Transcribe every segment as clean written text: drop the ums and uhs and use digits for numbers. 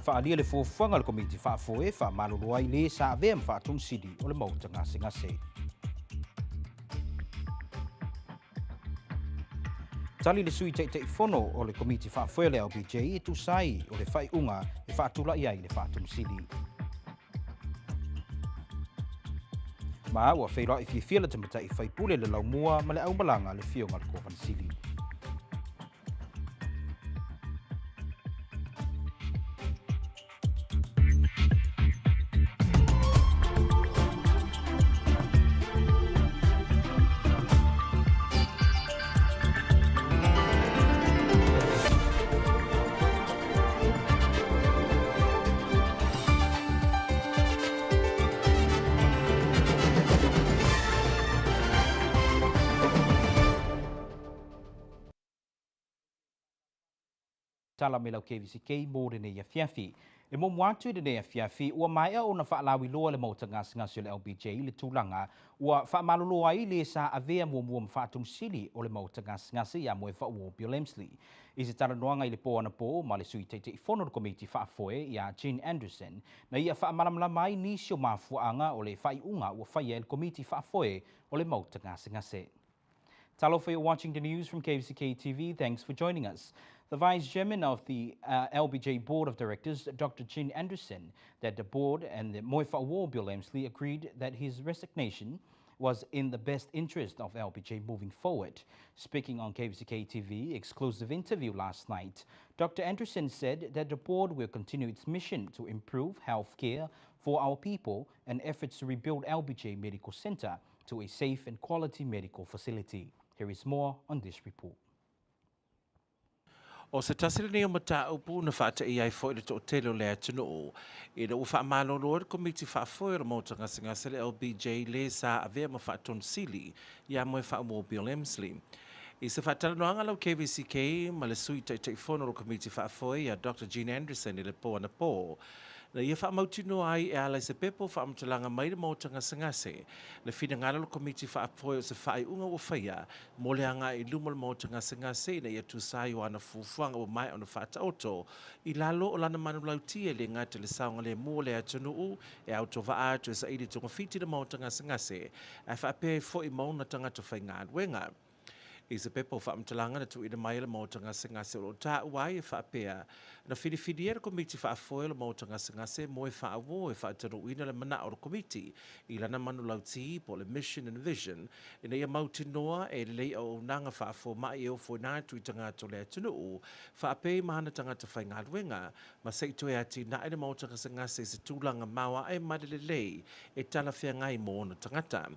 Faalia le fuafuanga le komiti faafoe malolo ai le sa ave mfatum sidi o le mauta ngase. Tali le sui te fono o le komiti faafoe le LBJ tu sai o le fai unga e faatula iai le faatum sidi. Ma ua whaira i fia le tamata i fai pule le laumua ma le au malanga le fionga le kofan sili. Tala me lau KVZK mo de ne fiafi. E mo mwatu de ne fiafi ua mai o na faalawi loa le mauta ngasi le LBJ le tulanga ua faamalolo ai le sa avea mua mfatum sili o le mauta ngasi ya mo fa wo Bilemsley. Isi tala noanga i le po ana po ma le sui te fono le komiti faafoe ya Jean Anderson na ia faamalamala mai ni sio mafuanga o le fai unga ua faia le komiti faafoe o le mauta ngasi. Talo for watching the news from KVZKTV. Thanks for joining us. The Vice Chairman of the LBJ Board of Directors, Dr. Jean Anderson, that the board and the Moifa War Bill Emsley agreed that his resignation was in the best interest of LBJ moving forward. Speaking on KVZK-TV exclusive interview last night, Dr. Anderson said that the board will continue its mission to improve health care for our people and efforts to rebuild LBJ Medical Center to a safe and quality medical facility. Here is more on this report. O se tasiri ni o mata upu na whaata i ai fo i le to telo le atunu i le uwha amalo loa le komiti whaafoi ra mauta ngasi le LBJ le sa avea ma whaaton sili ia moe wha Bill Emsley. I se whaatala noanga lau KVZK ma le sui te whono ro komiti whaafoi a Dr. Jean Anderson i le po ana po. Na ia whaamautino ai e ala se pepo whaamatalanga mai le mauta ngasi le whina ngala lo komiti whaafoi o se whaai unga o whaia mo le anga i luma le mauta ngasi na ia tusai o ana fufuanga o mai o na whaata oto i lalo o lana manu lautia le ngata le saonga le mua le atunuu e auto vaatu e sa ili tunga fiti le mauta ngasi e whaapea i fo i mauna tangata whai ngā wenga. I se pepo whaamtalanga na tu ina mai le mauta ngasi o ta uai e whaapea na whiriwhiri e le komiti whaafoe le mauta ngasi mo e whaawo e whaatanu ina le mana o le komiti i lana manu lauti po le mission and vision ina ia mauti noa e lei o nanga whaafo mai e o fo nā tui tangato le atunu whaapea mahana tangata whai ngā ruenga ma seito e ati na e le mauta ngasi se tūlanga maua e madele lei e tala whia ngai mo na tangata.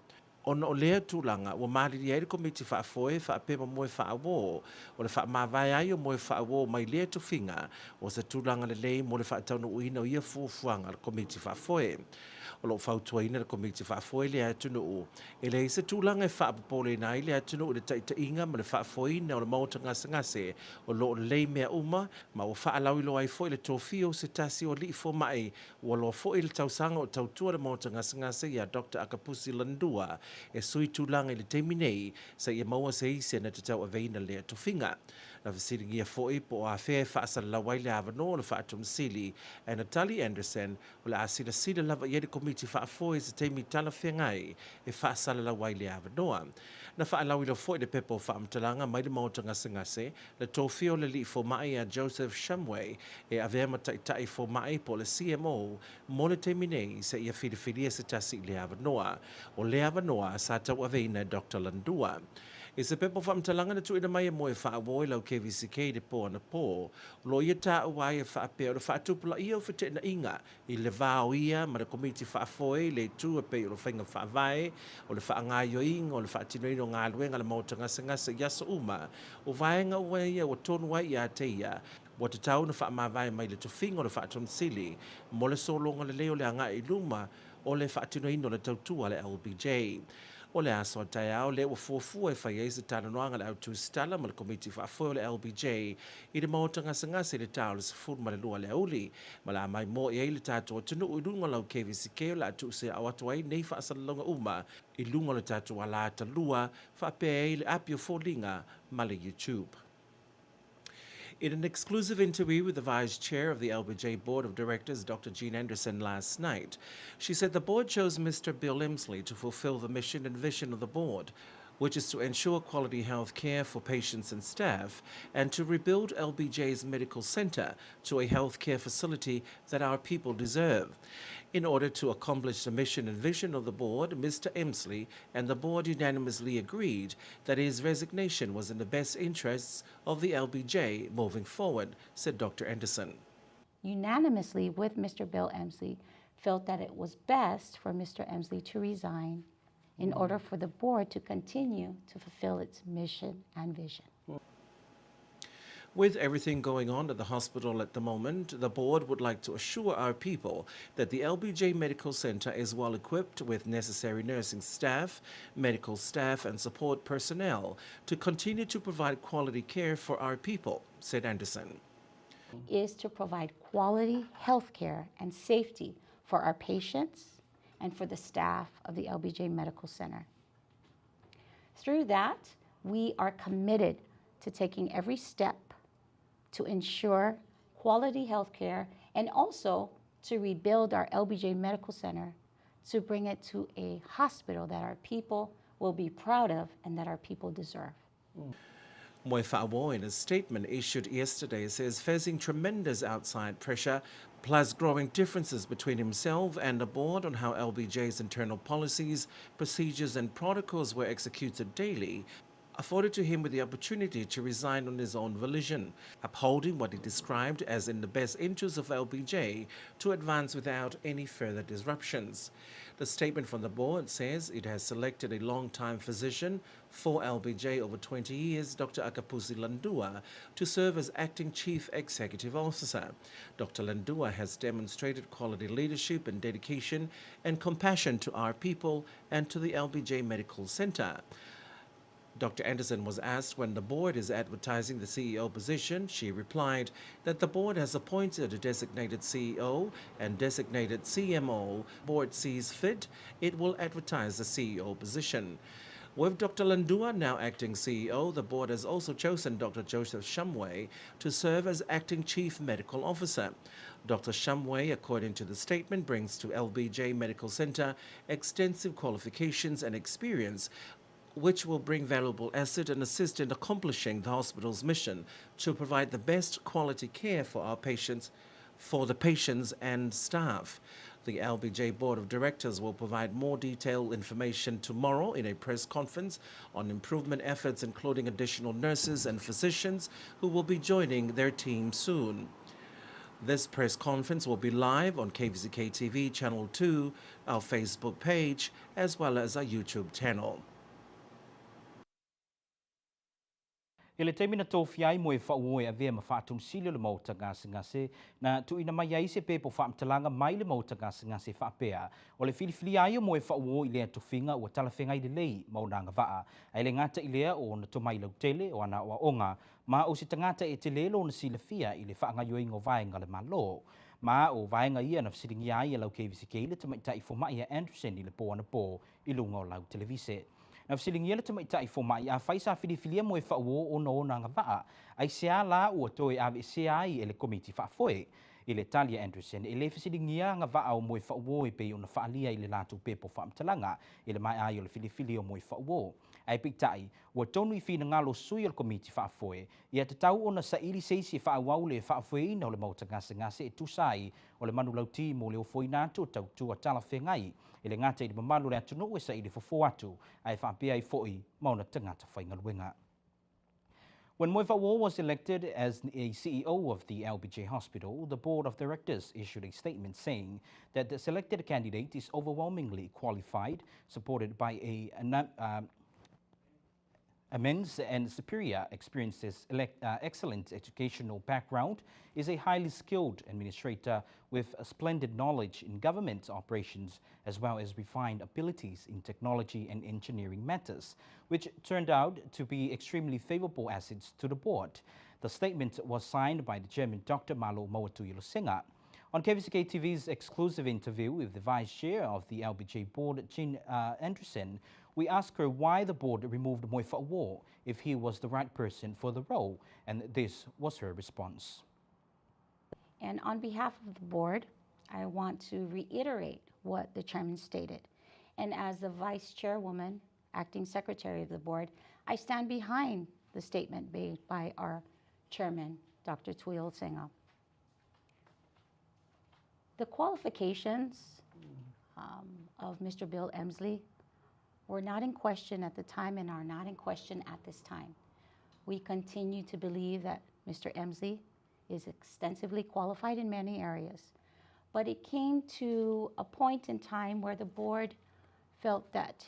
Ona o lea tūlanga, ua mariri ai le komiti whaafoe, whaapema moe whaawo, o le whaamawai ai o moe whaawo mai lea tuwhinga, o se tūlanga le lei mo le whaataunu uina o ia fuafuanga le komiti whaafoe. O lo whautua ina le komiti whaafoe le atunu e le se tūlanga e whaapapole nai le atunu le taita inga ma le whaafoe ina o le mauta ngase o lo lei mea uma, ma o whaalawi lo ai foe le tōwhio se tasi o li fo mai, o lo foe le tausanga o tautua le mauta ngase ia Dr. Akapusi Landua, e sui tūlanga i le teimi nei sa ia maua se ise na te tau aveina lea tuwhinga. Na visiringia foi po a whea whaasala lawai le avano le whaatum sili e Natalie Anderson o le asila sila lava i ere komiti whaafoi se teimi tala whengai e whaasala lawai le avanoa. Na whaalawi la foi le pepo whaamtalanga mai le mauta ngase le tōwhio le li fo mai a Joseph Shumway e avea mataitai fo mai po le CMO mo le teimi nei sa ia whiriwhiria se tasi le avanoa. O le avanoa sa tau aveina Dr. Landua. E se pepo whaamtalanga na tuina mai e moe whaawoi lau KVZK de po ana po, lo ia tā uai e whaapea o le whaatupula ia o white na inga i le vāo ia ma le komiti whaafoi le tū a pei o le whainga whaavai o le whaangaio inga o le whaatinoino ngā luenga le mauta ngasa yasa uma o vaenga ua ia o tonu ai ia te ia wa te tau na whaamawai mai le tuwhinga o le whaatonu sili mo le solonga le leo le anga i luma o le whaatinoino le tautua le LBJ. O le aso tai au le ufuafua e whai eise tāna noanga le au tūstala ma le komiti whaafoe o le LBJ i le mauta ngasa le tau le sifuru ma le lua le auli ma la mai mo i le tātua tunu i lunga lau KVZK o le atu se awatu ai nei whaasalalonga uma i lunga le tātua la atalua whaapea i le apio fōlinga ma le YouTube. In an exclusive interview with the Vice Chair of the LBJ Board of Directors, Dr. Jean Anderson, last night, she said the board chose Mr. Bill Emsley to fulfill the mission and vision of the board, which is to ensure quality health care for patients and staff, and to rebuild LBJ's medical center to a health care facility that our people deserve. In order to accomplish the mission and vision of the board, Mr. Emsley and the board unanimously agreed that his resignation was in the best interests of the LBJ moving forward, said Dr. Anderson. Unanimously with Mr. Bill Emsley, felt that it was best for Mr. Emsley to resign in order for the board to continue to fulfill its mission and vision. With everything going on at the hospital at the moment, the board would like to assure our people that the LBJ Medical Center is well equipped with necessary nursing staff, medical staff, and support personnel to continue to provide quality care for our people, said Anderson. Is to provide quality health care and safety for our patients and for the staff of the LBJ Medical Center. Through that, we are committed to taking every step to ensure quality health care and also to rebuild our LBJ Medical Center to bring it to a hospital that our people will be proud of and that our people deserve. Moy Fa'awo, in a statement issued yesterday, says facing tremendous outside pressure, plus growing differences between himself and the board on how LBJ's internal policies, procedures, and protocols were executed daily, afforded to him with the opportunity to resign on his own volition, upholding what he described as in the best interest of LBJ to advance without any further disruptions. The statement from the board says it has selected a long-time physician for LBJ over 20 years, Dr. Akapusi Landua, to serve as acting chief executive officer. Dr. Landua has demonstrated quality leadership and dedication and compassion to our people and to the LBJ Medical Center. Dr. Anderson was asked when the board is advertising the CEO position. She replied that the board has appointed a designated CEO and designated CMO. Board sees fit, it will advertise the CEO position. With Dr. Landua now acting CEO, the board has also chosen Dr. Joseph Shumway to serve as acting chief medical officer. Dr. Shumway, according to the statement, brings to LBJ Medical Center extensive qualifications and experience, which will bring valuable asset and assist in accomplishing the hospital's mission to provide the best quality care for our patients, for the patients and staff. The LBJ Board of Directors will provide more detailed information tomorrow in a press conference on improvement efforts, including additional nurses and physicians who will be joining their team soon. This press conference will be live on KVZKTV Channel 2, our Facebook page, as well as our YouTube channel. Ele te mina tō fiai mo e whauoe a vea ma whaatun sili le mauta ngase na tu ina mai aise pe po whaamtalanga mai le mauta ngase whaapea. O le filifili ai mo e whauoe i lea tuwhinga ua talawhenga i le lei maunanga waa. Ai le ngata i lea o na tomai lau tele o ana o onga ma o si tangata e te lelo na sila fia i le whaangayo ingo vaenga le malo. Ma o vaenga ia na fsiringi ai e lau KVZK le tamaita i fomai a Anderson i le po ana po i lunga o lau televise. Na fsilingia le tamaita i fomai a faisa filifilia mo e whauo o no na ngawaa. Ai sea la ua toe ave sea ai e le komiti whaafoe. I le Talia Anderson, e le fsilingia ngawaa o mo e whauo e pe o na whaalia i le latu pepo whaamtalanga. I le mai ai o le filifilia o mo e whauo. Ai pitai, ua tonu i whina ngalo sui o le komiti whaafoe. Ia te tau o na sa iri seisi e whaauau le whaafoe ina o le mauta ngase e tusai o le manu lauti mo le ofoi nātu o tau tua tala whengai. I le ngata i le mamalu le atunu e sa i le fofo atu ai whaapea i foi mauna tangata whaingaluenga. When Moifa War was elected as a CEO of the LBJ Hospital, the Board of Directors issued a statement saying that the selected candidate is overwhelmingly qualified, supported by immense and superior experiences, excellent educational background, is a highly skilled administrator with a splendid knowledge in government operations as well as refined abilities in technology and engineering matters, which turned out to be extremely favorable assets to the board. The statement was signed by the Chairman Dr. Malo Mawatuilosenga. On KVZKTV's exclusive interview with the Vice Chair of the LBJ Board, Jean Anderson, we asked her why the board removed Moy Fa'awar if he was the right person for the role, and this was her response. And on behalf of the board, I want to reiterate what the chairman stated. And as the vice chairwoman, acting secretary of the board, I stand behind the statement made by our chairman, Dr. Tuil Senga. The qualifications of Mr. Bill Emsley were not in question at the time and are not in question at this time. We continue to believe that Mr. Emsley is extensively qualified in many areas, but it came to a point in time where the board felt that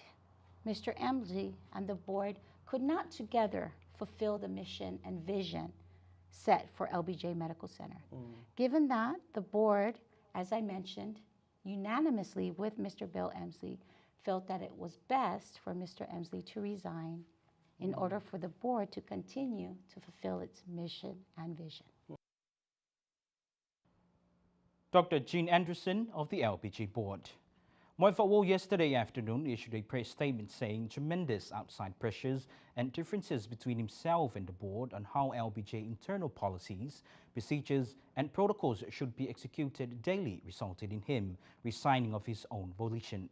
Mr. Emsley and the board could not together fulfill the mission and vision set for LBJ Medical Center. Given that, the board, as I mentioned, unanimously with Mr. Bill Emsley, felt that it was best for Mr. Emsley to resign in order for the board to continue to fulfill its mission and vision. Dr. Jean Anderson of the LBJ Board. Moy Fa'awar yesterday afternoon issued a press statement saying tremendous outside pressures and differences between himself and the board on how LBJ internal policies, procedures and protocols should be executed daily resulted in him resigning of his own volition.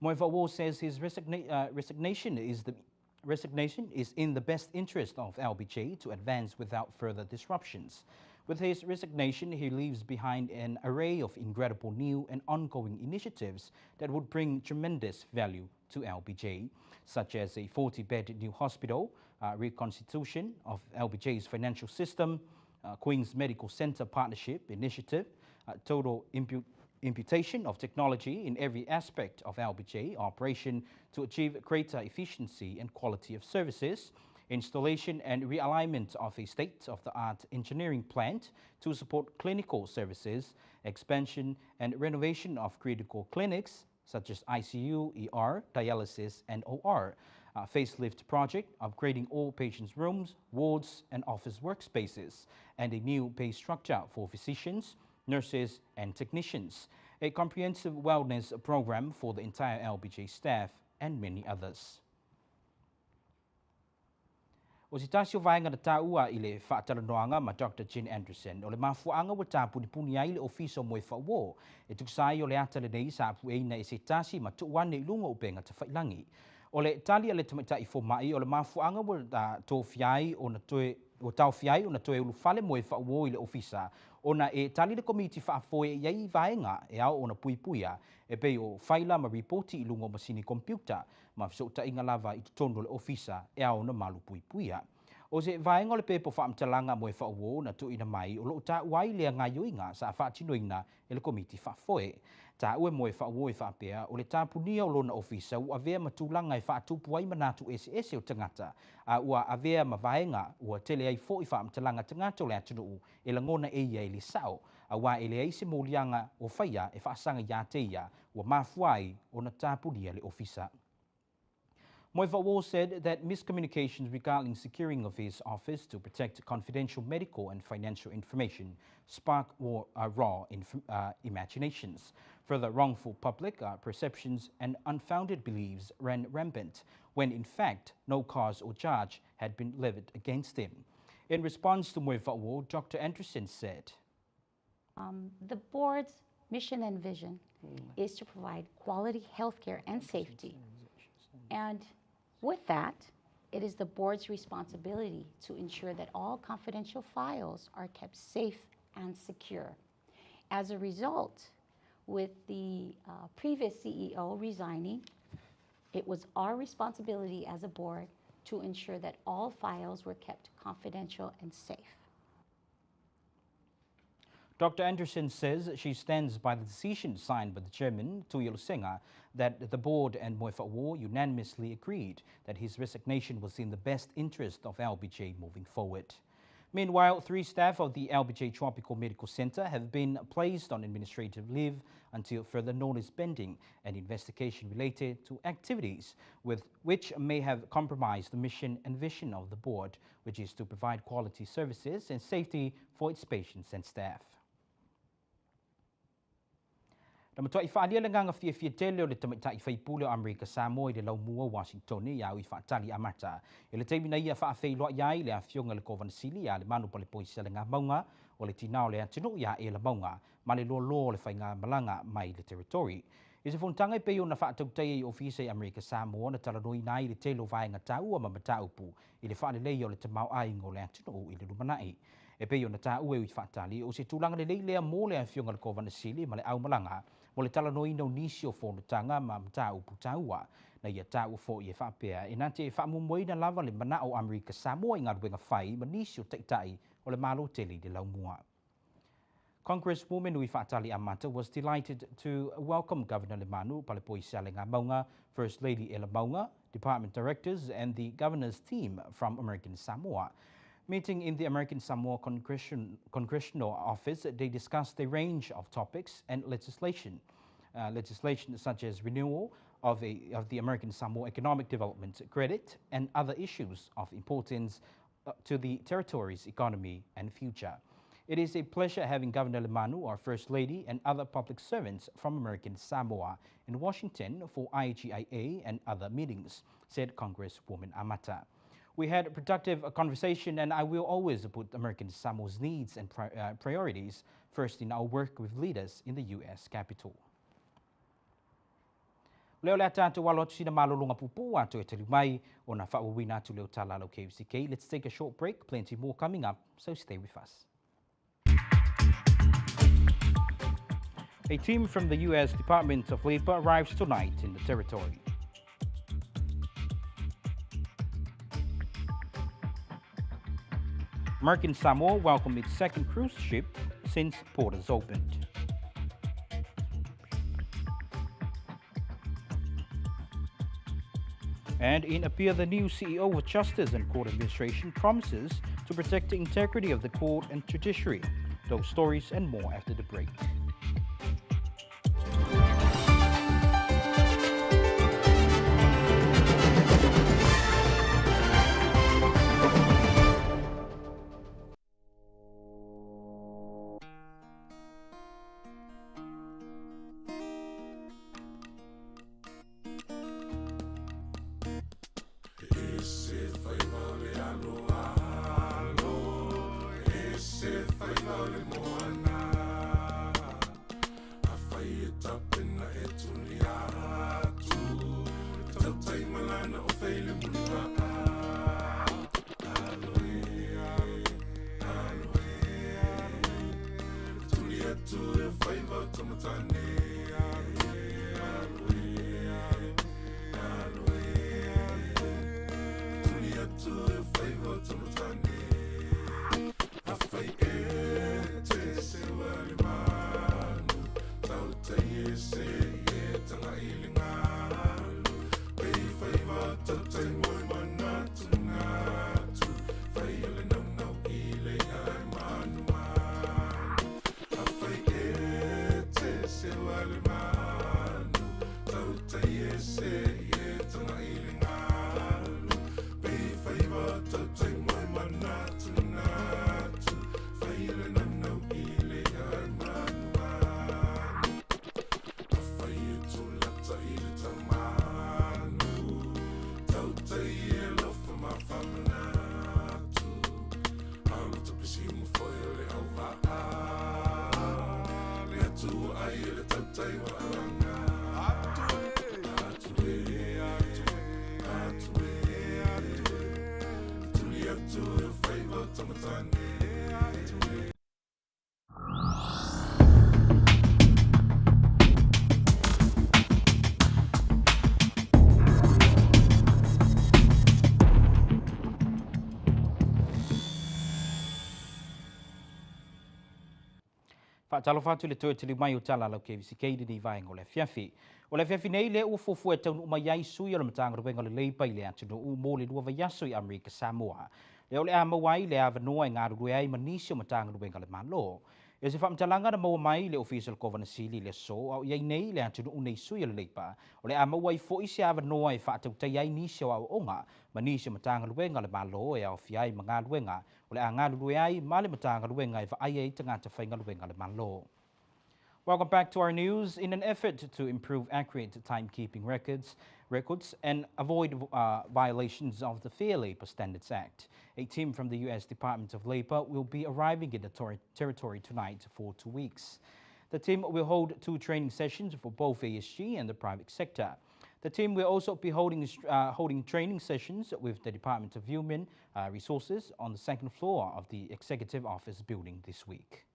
Moy Fa'awar says his resignation is in the best interest of LBJ to advance without further disruptions. With his resignation, he leaves behind an array of incredible new and ongoing initiatives that would bring tremendous value to LBJ, such as a 40-bed new hospital, reconstitution of LBJ's financial system, Queen's Medical Center Partnership Initiative, total imputation of technology in every aspect of LBJ operation to achieve greater efficiency and quality of services, installation and realignment of a state-of-the-art engineering plant to support clinical services, expansion and renovation of critical clinics such as ICU, ER, dialysis and OR, facelift project upgrading all patients' rooms, wards and office workspaces, and a new pay structure for physicians, nurses and technicians, a comprehensive wellness program for the entire LBJ staff and many others. O si tasio vaenga na taua i le whaatalanoanga ma Dr. Jean Anderson o le mafuanga wa tāpuni ai le ofiso Moy Fa'awar e tuksai o le atale nei sa apueina e se tasi ma tuwane i lunga upenga ta whailangi. O le talia le tamaita i fomai o le mafuanga wa tō fiai o na toe o tau fiai o na toe ulu fale Moy Fa'awar i le ofisa o na e tali le komiti whaafoe e iai vaenga e au o na puipuia e pe o whaila ma reporti i lunga o masini kompiuta ma fisota inga lava i tutono le ofisa e au na malu puipuia. O se vaenga le pepo whaamtalanga Moy Fa'awar na tuina mai o loo ta wai lea ngaioinga sa whaatinoina e le komiti whaafoe. Ta ue Moy Fa'awar i whaapea o le tāpunia o lona ofisa ua avea matulanga e whaatupu ai manatu ese o tangata a ua avea ma vaenga ua tele ai fo i whaamtalanga tangata o le atunuu e langona e ia e le sao a wa e le eise molianga o whaia e whaasanga ia teia ua mafuai o na tāpunia le ofisa. Moy Fa'awar said that miscommunications regarding securing of his office to protect confidential medical and financial information spark raw imaginations. Further, wrongful public perceptions and unfounded beliefs ran rampant when, in fact, no cause or charge had been levied against him. In response to Moy Fa'awar, Dr. Anderson said, the board's mission and vision is to provide quality healthcare and safety. And with that, it is the board's responsibility to ensure that all confidential files are kept safe and secure. As a result, with the previous CEO resigning, it was our responsibility as a board to ensure that all files were kept confidential and safe. Dr. Anderson says she stands by the decision signed by the chairman, Tuil Senga, that the board and Moy Fa'awar unanimously agreed that his resignation was in the best interest of LBJ moving forward. Meanwhile, 3 staff of the LBJ Tropical Medical Center have been placed on administrative leave until further notice pending an investigation related to activities which may have compromised the mission and vision of the board, which is to provide quality services and safety for its patients and staff. na matua I whaalia le nganga fia tele o le tamaita I whaipule o Amerika Samoa I le laumua Washington ni au I whaatali amata. E le teimina ia whaafeiloa iai le awhionga le kovanasili ia le manu pale poisa le ngā maunga o le tinao le atinu ia e le maunga ma le lo le whainga malanga mai le territory. I se whuntanga I peo na whaatautei I ofisa I Amerika Samoa na talanoi nai le telo vaenga taua ma mataupu I le whaalelei o le tamau aingo le atinu I le lumanai. E peo na tau e I whaatali o se tūlanga le leilea mō le awhionga le kovanasili ma le au malanga mo le talanoina no nisi o whonutanga ma mataupu taua na ia tau fo I e whaapea. E nante e whaamumoina lava le mana o Amerika Samoa I ngā ruenga whai ma nisi o taitai o le malo teli de laumua. Congresswoman Nui Whaatali Amata was delighted to welcome Governor Lemanu Palepoisa le ngā maunga, First Lady Ella Maunga, department directors and the governor's team from American Samoa. Meeting in the American Samoa Congressional Office, they discussed a range of topics and legislation. Legislation such as renewal of the American Samoa Economic Development Credit and other issues of importance to the territory's economy and future. It is a pleasure having Governor Lemanu, our First Lady, and other public servants from American Samoa in Washington for IGIA and other meetings, said Congresswoman Amata. We had a productive conversation and I will always put American Samoa's needs and priorities first in our work with leaders in the U.S. Capitol. Leo le tātou walo atu sina malolonga pupu atu e tali mai o na whaawawina atu leo tālalo KVZK. Let's take a short break, plenty more coming up, so stay with us. A team from the U.S. Department of Labor arrives tonight in the territory. American Samoa welcomed its second cruise ship since borders opened. And in Appear, the new CEO of Justice and Court Administration promises to protect the integrity of the court and judiciary. Those stories and more after the break. Whaatalo whatu le toi tili mai o tala lau KVZK ni vaenga o le fiafi. O le fiafi nei le ua fufu e taunu umai ai sui o le matanga ruenga le leipa I le atino u mō le lua vaiaso I Amerika Samoa. Le o le a mawai le a vanoa I ngā rurue ai manisi o matanga ruenga le malo. E se whamtalanga na maua mai le official kovanasili le so au iai nei le atino u nei sui o le leipa. O le a mawai fo isi a vanoa e whaatautai ai nisi o au onga manisi o matanga ruenga le malo e au fiai ma ngā ruenga. O le a ngā rurue ai ma le matanga ruenga e whaai ei tangata whainga ruenga le malo. Welcome back to our news. In an effort to improve accurate timekeeping records and avoid violations of the Fair Labor Standards Act, a team from the U.S. Department of Labor will be arriving in the territory tonight for 2 weeks. The team will hold 2 training sessions for both ASG and the private sector. The team will also be holding training sessions with the Department of Human Resources on the 2nd floor of the Executive Office building this week.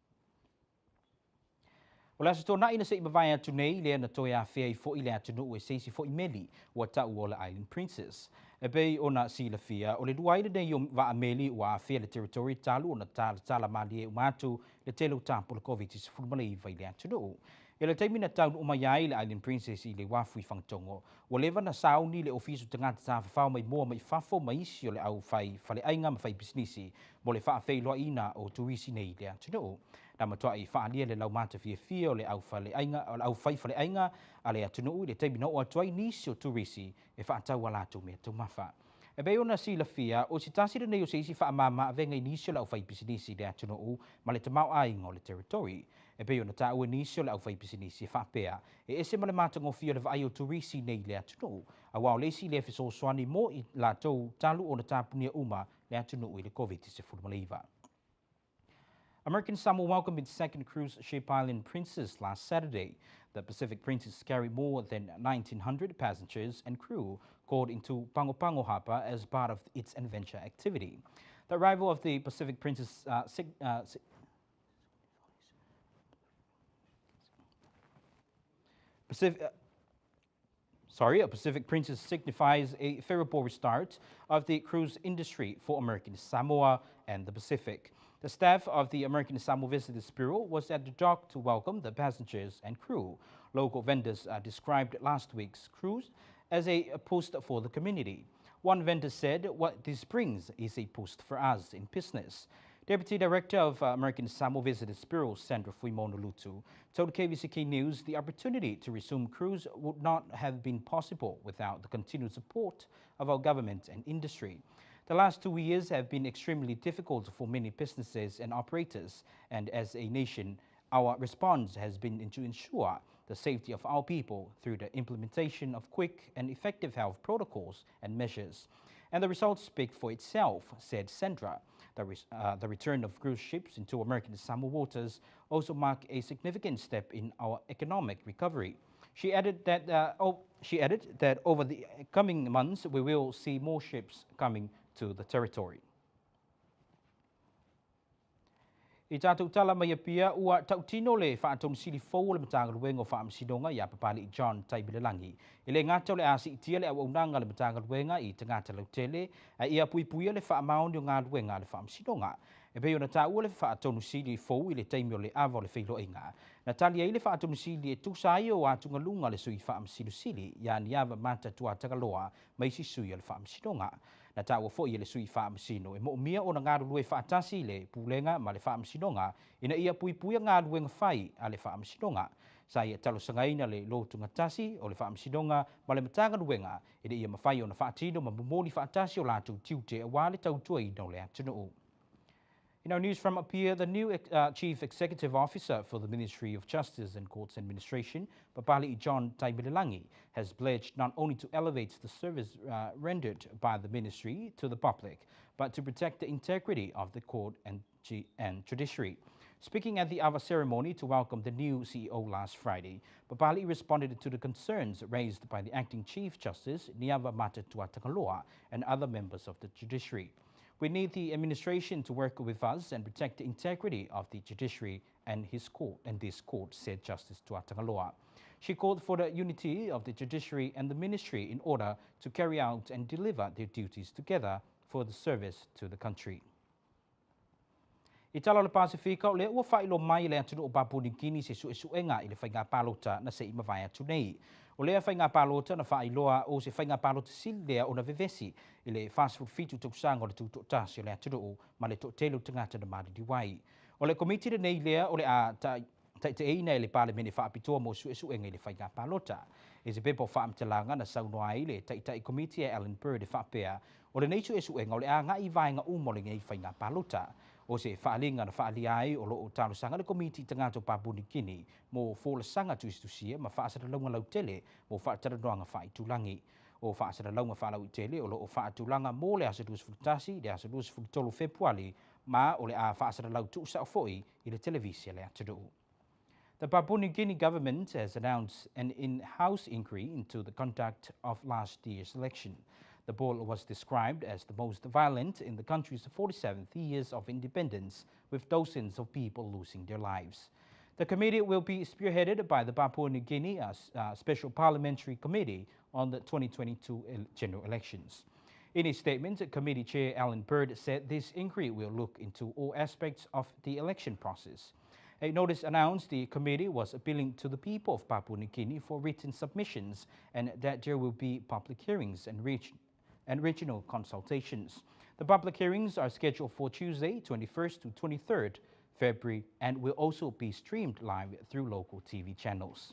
Wala sa tona ina sa ibabaya tunay le na toya fei fo ile atunu we seisi fo imeli wata uola Island Princess. Ebe ona sila fia o le duai de yom va ameli wa fia le territory talu ona tala mali umatu le telo tampo le COVID-19 fulmali vai le atunu. Ele taimi na taun umayai le Island Princess ile wafu i fangtongo. Waleva na sauni le ofisu tangata sa fa mai mo mai fafo mai si le au fai fale ainga ma fai businessi mo le fa fei lo ina o tuisi nei le atunu. Na matua i whaalia le laumata fia o le au fai fale ainga a le atunu le taimi no o atuai nisi o turisi e whaatau alatu mea taumafa. E bei ona sila fia o si tasira nei o se isi whaamama a venga nisi o le au fai pisinisi le atunu ma le tamau ainga o le territory. E bei ona ta ua nisi o le au fai pisinisi e whaapea e ese ma le matango fia le vai o turisi nei le atunu. A wao le si le fiso swani mo i la tau talu o na tapunia uma le atunu i le COVID-19. American Samoa welcomed its second cruise ship Island Princess last Saturday. The Pacific Princess carried more than 1,900 passengers and crew called into Pago Pago Harbor as part of its adventure activity. The arrival of the Pacific Princess a Pacific Princess signifies a favorable restart of the cruise industry for American Samoa and the Pacific. The staff of the American Samoa Visitors Bureau was at the dock to welcome the passengers and crew. Local vendors described last week's cruise as a boost for the community. One vendor said, "What this brings is a boost for us in business." Deputy Director of American Samoa Visitors Bureau, Sandra Fuimono-Lutu, told KVZK News the opportunity to resume cruise would not have been possible without the continued support of our government and industry. The last 2 years have been extremely difficult for many businesses and operators, and as a nation, our response has been to ensure the safety of our people through the implementation of quick and effective health protocols and measures. And the results speak for itself, said Sandra. The return of cruise ships into American Samoa waters also mark a significant step in our economic recovery. She added that over the coming months, we will see more ships coming to the territory. I tātou tala mai apia ua tautino le whaatonu sili fau le matagaluenga o whaamsidonga i apapali John Taibilelangi. I le ngātau le asi itia le awaunanga le matagaluenga i tangata lautele a ia puipuia le whaamaoni o ngā luenga le whaamsidonga. E peo na tāua le whaatonu sili fau i le taimi o le ava o le whailo inga. Na tali ai le whaatonu sili e tusai o atunga lunga le sui whaamsilu sili ia ni ava mata tua tagaloa mai si sui o le whaamsidonga. Na tāua fo i le sui whaamsino e mo mia o na ngāru lue whaatasi le pulenga ma le whaamsidonga ina ia puipuia ngā luenga whai a le whaamsidonga. Sa ia talo sangaina le lotu ngatasi o le whaamsidonga ma le matanga luenga ina ia mawhai o na whaatino ma mumoli whaatasi o lātou tiute a wale tautua i no le atunu. In our news from up here, the new Chief Executive Officer for the Ministry of Justice and Courts Administration, Papali John Taibilelangi, has pledged not only to elevate the service rendered by the ministry to the public, but to protect the integrity of the court and judiciary. Speaking at the Ava ceremony to welcome the new CEO last Friday, Papali responded to the concerns raised by the acting Chief Justice, Niava Matatua Takaloa, and other members of the judiciary. We need the administration to work with us and protect the integrity of the judiciary and this court, said Justice Tuatangaloa. She called for the unity of the judiciary and the ministry in order to carry out and deliver their duties together for the service to the country. I tala le Pasifika o le ua whailo mai le atunu o Papua New Guinea se suenga i le whainga palota na se ima vai atunei. O lea whainga palota na whailoa o se whainga palota silea o na vevesi i le fast food fitu tukusanga o le tutotasi o le atunu o ma le totelo tangata na maririwai. O le komiti le nei lea o le a taiteina i le palemene whaapitoa mo suenga i le whainga palota. E se pepo whaamtalanga na saunoa i le taitai komiti e Alan Bird e whaapea o le neisu suenga o le a ngai vaenga umolinga i whainga palota. O se whaalinga na whaaliai o loo talosanga le komiti tangata o Papua New Guinea mo wholasanga tuistusia ma whaasara launga lautele mo whaataradoanga whaitulangi. O whaasara launga whaalau itele o loo whaatulanga mo le asa duas fultasi le asa duas fultolo Februari ma o le a whaasara lau tuusa o foi i le televisia le atadu. The Papua New Guinea government has announced an in-house inquiry into the conduct of last year's election. The poll was described as the most violent in the country's 47th years of independence, with dozens of people losing their lives. The committee will be spearheaded by the Papua New Guinea Special Parliamentary Committee on the 2022 general elections. In his statement, Committee Chair Alan Bird said this inquiry will look into all aspects of the election process. A notice announced the committee was appealing to the people of Papua New Guinea for written submissions and that there will be public hearings and regional consultations. The public hearings are scheduled for Tuesday, 21st to 23rd February and will also be streamed live through local TV channels.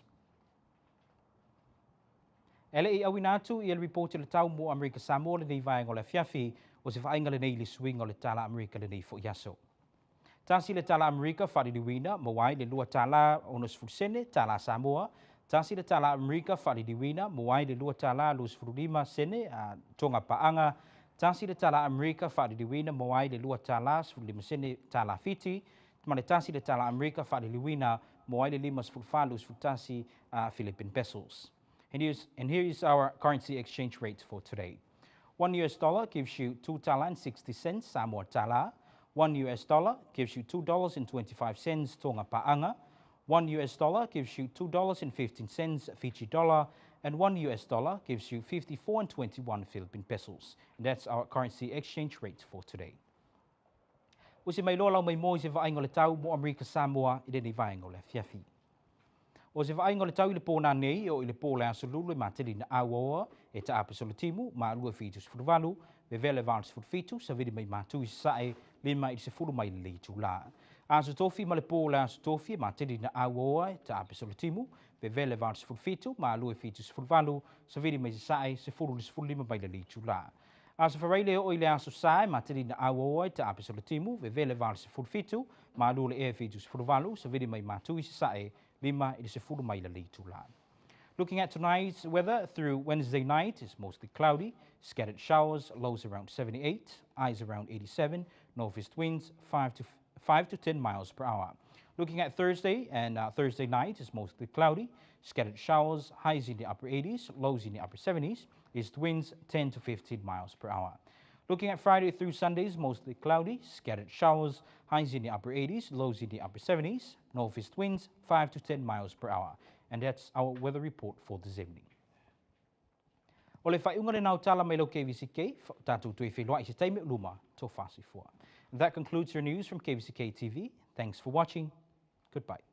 Ele awinatu i report le tau mo Amerika Samoa le nei vaenga le fiafi o se vaenga le nei le swing o le tala Amerika le nei fo yaso. Tasi le tala Amerika whalidiwina, mawai le lua tala onos fursene, tala Samoa. Tasi le tala Amerika whalidiwina, mawai le lua tala lus furulima sene, tonga paanga. Tasi le tala Amerika whalidiwina, mawai le lua tala furulima sene, tala fiti. Mane tasi le tala Amerika whalidiwina, mawai le limas furfalus futasi Philippine pesos. And here is our currency exchange rate for today. $1 gives you 2 tala and 60 cents Samoa tala. $1 gives you $2.25 Tonga Paanga. $1 gives you $2.15 Fiji dollar. And $1 gives you 54.21 Philippine pesos. And that's our currency exchange rate for today. O se mai lola mai mo se vaingo le tau mo Amerika Samoa I le vaingo le fiafi. O se vaingo le tau I le pōna nei o I le pōle asolulu ma tili na awaoa e ta apesolo timu ma alua fitus furuvalu ve vele vals furfitu sa vidi mai matu I sae lima I se furu mai le tu la. Aso tofi ma le pōle aso tofi ma tili na awaoa e ta apesolo timu ve vele vals furfitu ma alua fitus furuvalu sa vidi mai sae se furu le furu lima mai le tu la. Aso whareile o I le aso sae ma tili na awaoa e ta apesolo timu ve vele vals furfitu ma alua le e fitus furuvalu sa vidi mai matu I sae lima I se furu mai le tu la. Looking at tonight's weather through Wednesday night, it's mostly cloudy, scattered showers, lows around 78, highs around 87, northeast winds 5 to 10 miles per hour. Looking at Thursday and Thursday night, it's mostly cloudy, scattered showers, highs in the upper 80s, lows in the upper 70s, east winds 10 to 15 miles per hour. Looking at Friday through Sundays, mostly cloudy, scattered showers, highs in the upper 80s, lows in the upper 70s, northeast winds 5 to 10 miles per hour. And that's our weather report for this evening. O le whaiunga le nau tala mai lau KVZK, tātou tui whenua I se teime luma tō whāsi fua. That concludes your news from KVZK TV. Thanks for watching. Goodbye.